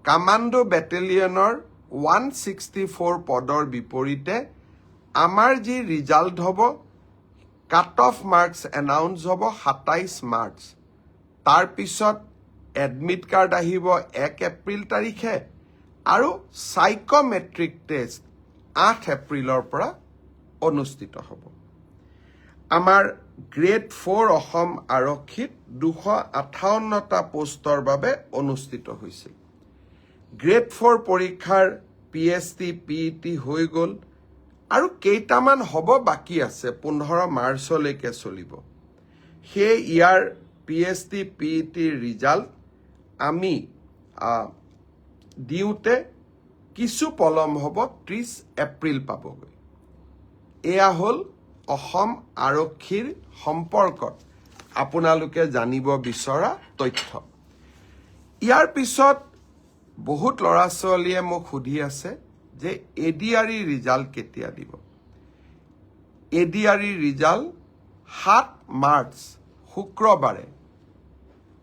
কামাণ্ডো বেটেলিয়নৰ 164 পদৰ বিপৰীতে আমাৰ যি ৰিজাল্ট হ'ব কাট অফ মাৰ্কছ এনাউন্স হ'ব 27 মাৰ্চ। তাৰপিছত এডমিট কাৰ্ড আহিব 1 এপ্ৰিল তাৰিখে আৰু সাইকোমেট্ৰিক টেষ্ট 8 এপ্ৰিলৰ পৰা অনুষ্ঠিত হ'ব। আমাৰ গ্ৰেড 4 অসম আৰক্ষীত 258টা পোষ্টৰ বাবে অনুষ্ঠিত হৈছিল। গ্ৰেড 4 পৰীক্ষাৰ PST, PET হৈ গ'ল আৰু কেইটামান হ'ব বাকী আছে, 15 মাৰ্চলৈকে চলিব। সেই ইয়াৰ PST, PETৰ ৰিজাল্ট আমি দিওঁতে কিছু পলম হ'ব, 30 এপ্ৰিল পাবগৈ। এয়া হ'ল অসম আৰক্ষীৰ সম্পৰ্কত আপোনালোকে জানিব বিচৰা তথ্য। ইয়াৰ পিছত বহুত ল'ৰা ছোৱালীয়ে মোক সুধি আছে যে এডিআৰই ৰিজাল্ট কেতিয়া দিব। এডিআৰই ৰিজাল্ট 7 মাৰ্চ শুক্ৰবাৰে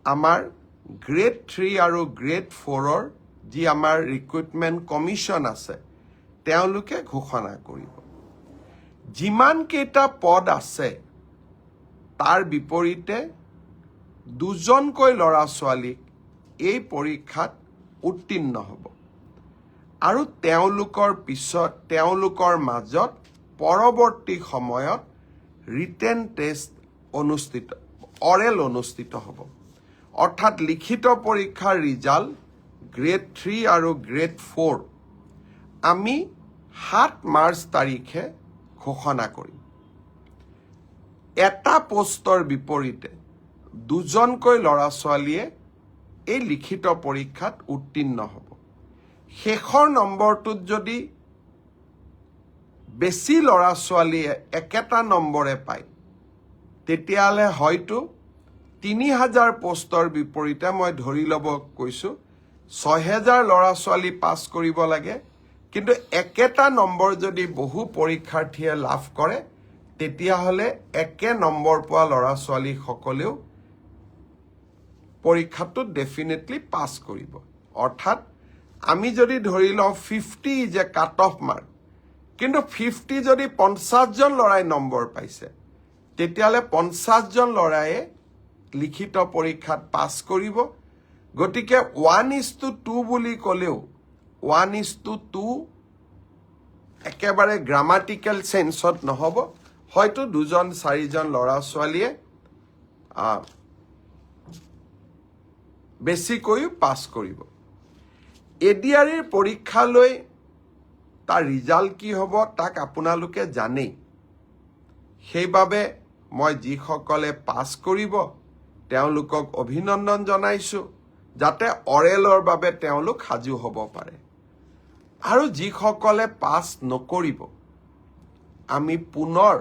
আমাৰ গ্ৰেড 3 আৰু গ্ৰেড 4-ৰ যি আমাৰ ৰিক্ৰুটমেণ্ট কমিশ্যন আছে তেওঁলোকে ঘোষণা কৰিব। যিমান কেইটা পদ আছে তাৰ বিপৰীতে 2জনকৈ ল'ৰা ছোৱালীক এই পৰীক্ষাত উত্তীৰ্ণ হ'ব আৰু তেওঁলোকৰ মাজত পৰৱৰ্তী সময়ত ৰিটেন টেষ্ট অৰেল অনুষ্ঠিত হ'ব। অৰ্থাৎ লিখিত পৰীক্ষাৰ ৰিজাল্ট গ্ৰেড 3 আৰু গ্ৰেড 4 আমি 7 মাৰ্চ তাৰিখে ঘোষণা কৰিম। এটা পোষ্টৰ বিপৰীতে 2জনকৈ ল'ৰা ছোৱালীয়ে এই লিখিত পৰীক্ষাত উত্তীৰ্ণ হ'ব। শেষৰ নম্বৰটোত যদি বেছি ল'ৰা ছোৱালীয়ে একেটা নম্বৰে পায় তেতিয়াহ'লে হয়তো 3000 পোষ্টৰ বিপৰীতে মই ধৰি ল'ব কৈছোঁ 6000 ল'ৰা ছোৱালী পাছ কৰিব লাগে, কিন্তু একেটা নম্বৰ যদি বহু পৰীক্ষাৰ্থীয়ে লাভ কৰে তেতিয়াহ'লে একে নম্বৰ পোৱা ল'ৰা ছোৱালীসকলেও পৰীক্ষাটোত ডেফিনেটলি পাছ কৰিব। অৰ্থাৎ আমি যদি ধৰি লওঁ 50 is a cut off mark, কিন্তু 50 যদি 50জন ল'ৰাই নম্বৰ পাইছে তেতিয়াহ'লে 50জন ল'ৰায়ে লিখিত পৰীক্ষাত পাছ কৰিব। গতিকে 1:2 বুলি ক'লেও 1:2 একেবাৰে গ্ৰামাটিকেল চেন্সত নহ'ব, হয়তো 2-4জন ল'ৰা ছোৱালীয়ে বেছিকৈও পাছ কৰিব। এডিআৰইৰ পৰীক্ষালৈ তাৰ ৰিজাল্ট কি হ'ব তাক আপোনালোকে জানেই। সেইবাবে মই যিসকলে পাছ কৰিব তেওঁলোকক অভিনন্দন জনাইছোঁ, যাতে অৰেলৰ বাবে তেওঁলোক সাজু হ'ব পাৰে। আৰু যিসকলে পাছ নকৰিব আমি পুনৰ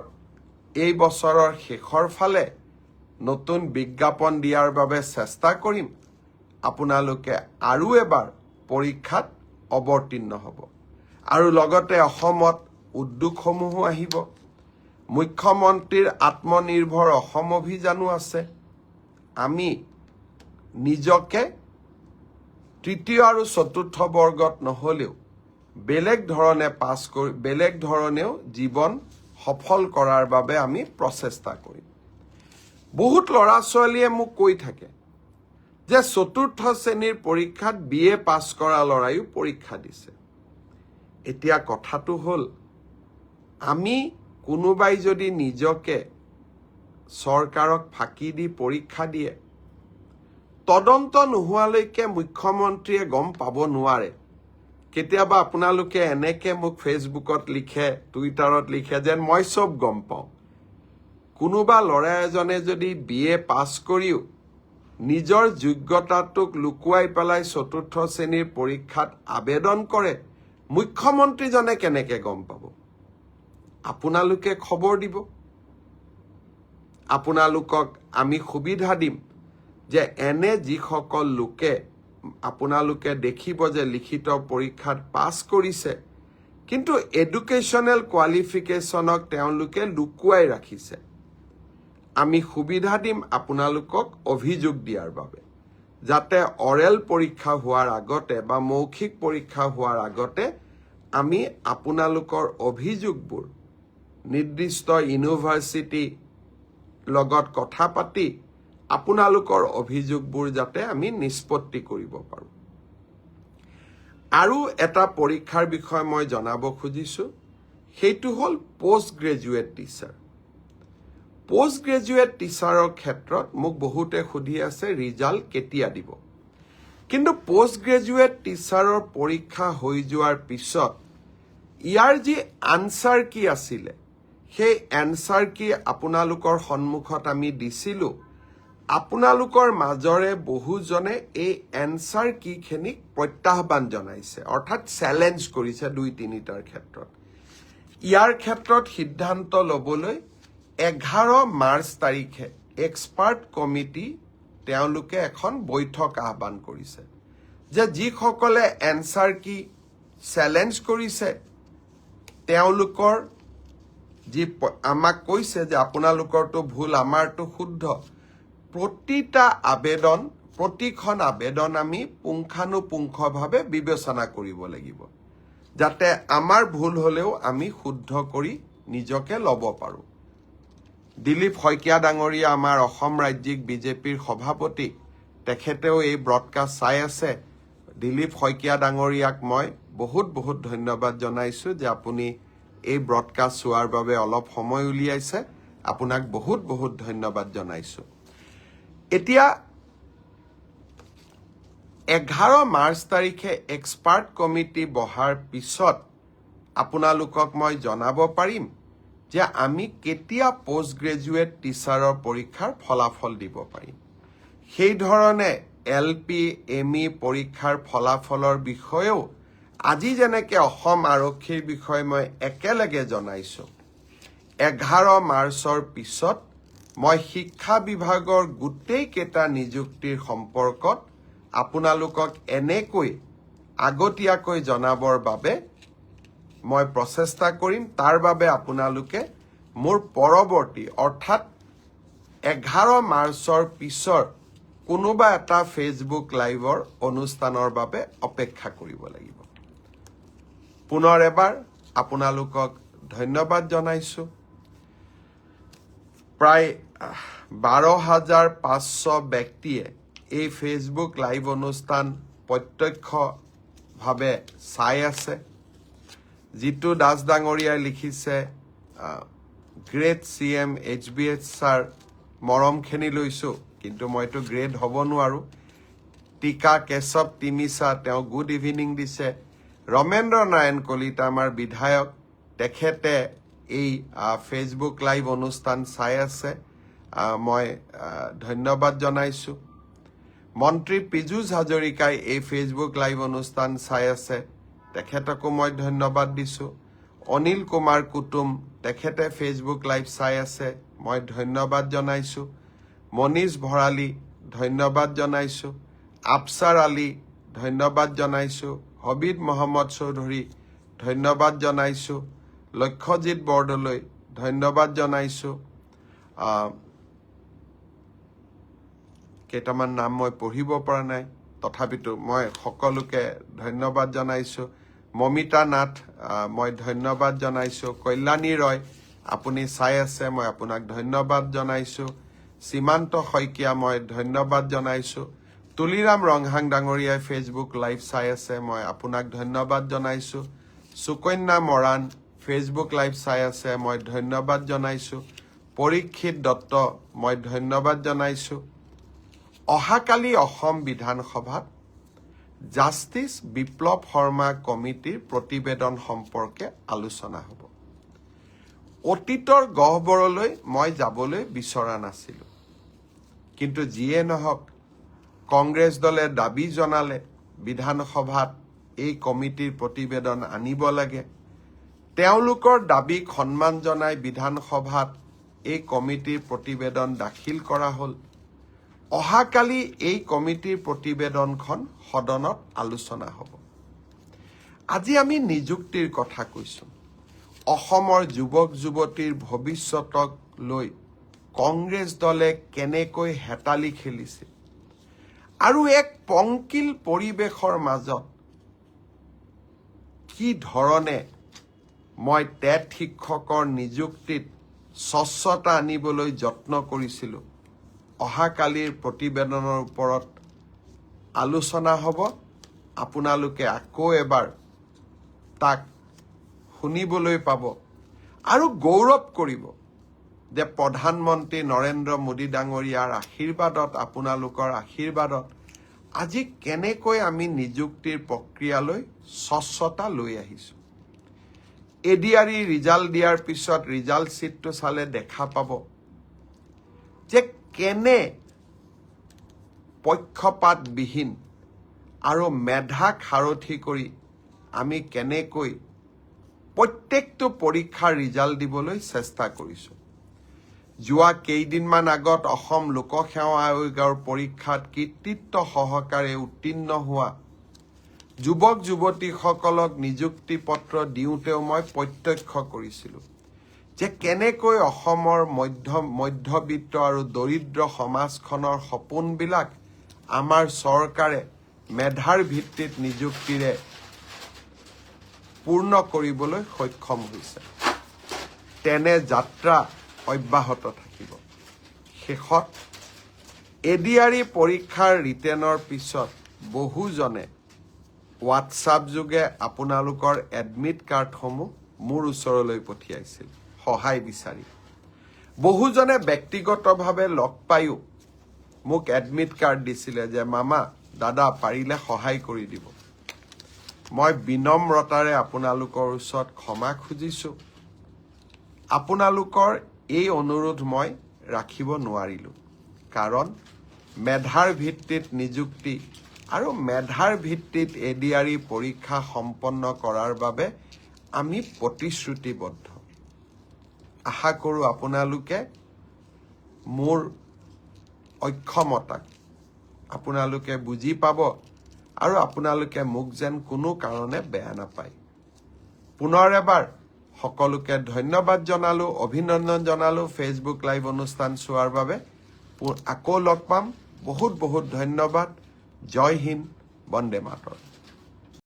এই বছৰৰ শেষৰ ফালে নতুন বিজ্ঞাপন দিয়াৰ বাবে চেষ্টা কৰিম। আপোনালোকে আৰু এবাৰ পৰীক্ষাত অৱতীৰ্ণ হ'ব। আৰু লগতে অসমত উদ্যোগসমূহো আহিব। মুখ্যমন্ত্ৰীৰ আত্মনিৰ্ভৰ অসম অভিযানো আছে। আমি নিজকে তৃতীয় আৰু চতুৰ্থ বৰ্গত নহ'লেও বেলেগ ধৰণেও জীৱন সফল কৰাৰ বাবে আমি প্ৰচেষ্টা কৰিম। বহুত ল'ৰা ছোৱালীয়ে মোক কৈ থাকে যে চতুৰ্থ শ্ৰেণীৰ পৰীক্ষাত BA পাছ কৰা ল'ৰাইও পৰীক্ষা দিছে। এতিয়া কথাটো হ'ল আমি কোনোবাই যদি নিজকে চৰকাৰক ফাঁকি দি পৰীক্ষা দিয়ে, তদন্ত নোহোৱালৈকে মুখ্যমন্ত্ৰীয়ে গম পাব নোৱাৰে। কেতিয়াবা আপোনালোকে এনেকে মোক ফেচবুকত লিখে, টুইটাৰত লিখে যেন মই চব গম পাওঁ। কোনোবা ল'ৰা এজনে যদি BA পাছ কৰিও নিজৰ যোগ্যতাটোক লুকুৱাই পেলাই চতুৰ্থ শ্ৰেণীৰ পৰীক্ষাত আবেদন কৰে, মুখ্যমন্ত্ৰীজনে কেনেকে গম পাব? আপোনালোকে খবৰ দিব। আপোনালোকক আমি সুবিধা দিম যে এনে যিসকল লোকে আপোনালোকে দেখিব যে লিখিত পৰীক্ষাত পাছ কৰিছে কিন্তু এডুকেশ্যনেল কোৱালিফিকেশ্যনক তেওঁলোকে লুকুৱাই ৰাখিছে, আমি সুবিধা দিম আপোনালোকক অভিযোগ দিয়াৰ বাবে, যাতে অৰেল পৰীক্ষা হোৱাৰ আগতে বা মৌখিক পৰীক্ষা হোৱাৰ আগতে আমি আপোনালোকৰ অভিযোগবোৰ নিৰ্দিষ্ট ইউনিভাৰ্চিটি লগত কথা পাতি আপোনালোকৰ অভিযোগবোৰ যাতে আমি নিষ্পত্তি কৰিব পাৰোঁ। আৰু এটা পৰীক্ষাৰ বিষয়ে মই জনাব খুজিছোঁ, সেইটো হ'ল post graduate teacher. Post graduate টিচাৰৰ ক্ষেত্ৰত মোক বহুতে সুধি আছে ৰিজাল্ট কেতিয়া দিব। কিন্তু পোষ্ট গ্ৰেজুৱেট টিচাৰৰ পৰীক্ষা হৈ যোৱাৰ পিছত ইয়াৰ যি আনচাৰ কি আছিলে সেই এনচাৰ কি আপোনালোকৰ সন্মুখত আমি দিছিলোঁ। আপোনালোকৰ মাজৰে বহুজনে এই এনচাৰ কিখিনিক প্ৰত্যাহ্বান জনাইছে, অৰ্থাৎ চেলেঞ্জ কৰিছে 2-3টাৰ ক্ষেত্ৰত। ইয়াৰ ক্ষেত্ৰত সিদ্ধান্ত ল'বলৈ 11 মাৰ্চ তাৰিখে এক্সপাৰ্ট কমিটি তেওঁলোকে এখন বৈঠক আহ্বান কৰিছে যে যিসকলে এনসাৰ কি চেলেঞ্জ কৰিছে তেওঁলোকৰ যি আমাক কৈছে যে আপোনালোকৰটো ভুল আমাৰটো শুদ্ধ প্ৰতিখন আবেদন আমি পুংখানুপুংখভাৱে বিবেচনা কৰিব লাগিব যাতে আমাৰ ভুল হলেও আমি শুদ্ধ কৰি নিজকে ল'ব পাৰো দিলীপ শইকীয়া ডাঙৰীয়া আমাৰ অসম ৰাজ্যিক বিজেপিৰ সভাপতি তেখেতেও এই ব্ৰডকাষ্ট চাই আছে দিলীপ শইকীয়া ডাঙৰীয়াক মই বহুত ধন্যবাদ জনাইছো যে আপুনি এই ব্ৰডকাষ্ট চোৱাৰ বাবে অলপ সময় উলিয়াইছে আপোনাক বহুত ধন্যবাদ জনাইছো এতিয়া 11 মাৰ্চ তাৰিখে এক্সপাৰ্ট কমিটি বহাৰ পিছত আপোনালোকক মই জনাব পাৰিম যে আমি কেতিয়া পোষ্ট গ্ৰেজুৱেট টিচাৰৰ পৰীক্ষাৰ ফলাফল দিব পাৰিম সেই ধৰণে এলপি এমই পৰীক্ষাৰ ফলাফলৰ বিষয়েও আজি যেনেকৈ অসম আৰক্ষীৰ বিষয়ে মই একেলগে জনাইছো 11 মাৰ্চৰ পিছত মই শিক্ষা বিভাগৰ গোটেই কেইটা নিযুক্তিৰ সম্পৰ্কত আপোনালোকক এনেকৈ আগতীয়াকৈ জনাবৰ বাবে মই প্ৰচেষ্টা কৰিম তাৰ বাবে আপোনালোকে মোৰ পৰৱৰ্তী অৰ্থাৎ 11 মাৰ্চৰ পিছৰ কোনোবা এটা ফেচবুক লাইভৰ অনুষ্ঠানৰ বাবে অপেক্ষা কৰিব লাগিব পুনৰ এবাৰ আপোনালোকক ধন্যবাদ জনাইছো প্ৰায় 12,500 ব্যক্তিয়ে এই ফেচবুক লাইভ অনুষ্ঠান প্ৰত্যক্ষভাৱে চাই আছে জিতু দাস ডাঙৰীয়াই লিখিছে গ্ৰেট CM HBH ছাৰ মৰমখিনি লৈছো কিন্তু মইতো গ্ৰেড হ'ব নোৱাৰো টিকা কেশৱ তিমিছা তেওঁ গুড ইভিনিং দিছে ৰমেন্দ্ৰ নাৰায়ণ কলিতা আমাৰ বিধায়ক তেখেতে এই ফেচবুক লাইভ অনুষ্ঠান চাই আছে মই ধন্যবাদ জনাইছো মন্ত্ৰী পীযুষ হাজৰিকাই এই ফেচবুক লাইভ অনুষ্ঠান চাই আছে তেখেতকো মই ধন্যবাদ দিছো অনিল কুমাৰ কুটুম তেখেতে ফেচবুক লাইভ চাই আছে মই ধন্যবাদ জনাইছো মনীষ ভৰালী ধন্যবাদ জনাইছো আফসাৰ আলী ধন্যবাদ জনাইছো হবিদ মহম্মদ চৌধুৰী ধন্যবাদ জনাইছো লক্ষ্যজিৎ বৰদলৈ ধন্যবাদ জনাইছো কেইটামান নাম মই পঢ়িব পৰা নাই তথাপিতো মই সকলোকে ধন্যবাদ জনাইছো মমিতা নাথ মই ধন্যবাদ জনাইছো কল্যাণী ৰয় আপুনি চাই আছে মই আপোনাক ধন্যবাদ জনাইছো সীমান্ত শইকীয়া মই ধন্যবাদ জনাইছো তুলিৰাম ৰংহাং ডাঙৰীয়াই ফেচবুক লাইভ চাই আছে মই আপোনাক ধন্যবাদ জনাইছো সুকন্যা মৰাণ ফেচবুক লাইভ চাই আছে মই ধন্যবাদ জনাইছো পৰীক্ষিত দত্ত মই ধন্যবাদ জনাইছো অহাকালি অসম বিধানসভাত জাষ্টিস বিপ্লৱ শৰ্মা কমিটিৰ প্ৰতিবেদন সম্পৰ্কে আলোচনা হ'ব অতীতৰ গহ্বৰলৈ মই যাবলৈ বিচৰা নাছিলো কিন্তু যিয়ে নহওক কংগ্ৰেছ দলে দাবী জনালে বিধানসভাত এই কমিটিৰ প্ৰতিবেদন আনিব লাগে তেওঁলোকৰ দাবীক সন্মান জনাই বিধানসভাত এই কমিটিৰ প্ৰতিবেদন দাখিল কৰা হ'ল অহাকালি এই কমিটিৰ প্ৰতিবেদনখন সদনত আলোচনা হ'ব আজি আমি নিযুক্তিৰ কথা কৈছো অসমৰ যুৱক যুৱতীৰ ভৱিষ্যতক লৈ কংগ্ৰেছ দলে কেনেকৈ হেতালি খেলিছে আৰু এক পংকিল পৰিৱেশৰ মাজত কি ধৰণে মই টেট শিক্ষকৰ নিযুক্তিত স্বচ্ছতা আনিবলৈ যত্ন কৰিছিলো অহাকালিৰ প্ৰতিবেদনৰ ওপৰত আলোচনা হ'ব আপোনালোকে আকৌ এবাৰ তাক শুনিবলৈ পাব আৰু গৌৰৱ কৰিব যে প্ৰধানমন্ত্ৰী নৰেন্দ্ৰ মোদী ডাঙৰীয়াৰ আশীৰ্বাদত আপোনালোকৰ আশীৰ্বাদত আজি কেনেকৈ আমি নিযুক্তিৰ প্ৰক্ৰিয়ালৈ স্বচ্ছতা লৈ আহিছো এডিআৰই ৰিজাল্ট দিয়াৰ পিছত ৰিজাল্ট চিটটো চালে দেখা পাব যে কেনে পক্ষপাতবিহীন আৰু মেধা খাৰঠি কৰি আমি কেনেকৈ প্ৰত্যেকটো পৰীক্ষাৰ ৰিজাল্ট দিবলৈ চেষ্টা কৰিছোঁ। যোৱা কেইদিনমান আগত অসম লোকসেৱা আয়োগৰ পৰীক্ষাত কৃতিত্ব সহকাৰে উত্তীৰ্ণ হোৱা যুৱক যুৱতীসকলক নিযুক্তি পত্ৰ দিওঁতেও মই প্ৰত্যক্ষ কৰিছিলোঁ যে কেনেকৈ অসমৰ মধ্যবিত্ত আৰু দৰিদ্ৰ সমাজখনৰ সপোনবিলাক আমাৰ চৰকাৰে মেধাৰ ভিত্তিত নিযুক্তিৰে পূৰ্ণ কৰিবলৈ সক্ষম হৈছে। তেনে যাত্ৰা অব্যাহত থাকিব। শেষত এডিআৰই পৰীক্ষাৰ ৰিটেনৰ পিছত বহুজনে হোৱাটছআপ যোগে আপোনালোকৰ এডমিট কাৰ্ডসমূহ মোৰ ওচৰলৈ পঠিয়াইছিল সহায় বিচাৰি। বহুজনে ব্যক্তিগতভাৱে লগ পায়ো মোক এডমিট কাৰ্ড দিছিলে যে মামা দাদা পাৰিলে সহায় কৰি দিব। মই বিনম্ৰতাৰে আপোনালোকৰ ওচৰত ক্ষমা খুজিছোঁ। আপোনালোকৰ এই অনুৰোধ মই ৰাখিব নোৱাৰিলোঁ, কাৰণ মেধাৰ ভিত্তিত নিযুক্তি আৰু মেধাৰ ভিত্তিত এডিআৰই পৰীক্ষা সম্পন্ন কৰাৰ বাবে আমি প্ৰতিশ্ৰুতিবদ্ধ। আশা কৰোঁ আপোনালোকে মোৰ অক্ষমতাক আপোনালোকে বুজি পাব আৰু আপোনালোকে মোক যেন কোনো কাৰণে বেয়া নাপায়। পুনৰ এবাৰ সকলোকে ধন্যবাদ জনালোঁ, অভিনন্দন জনালোঁ ফেচবুক লাইভ অনুষ্ঠান চোৱাৰ বাবে। আকৌ লগ পাম। বহুত বহুত ধন্যবাদ। জয় হিন্দ, বন্দে মাতৰম।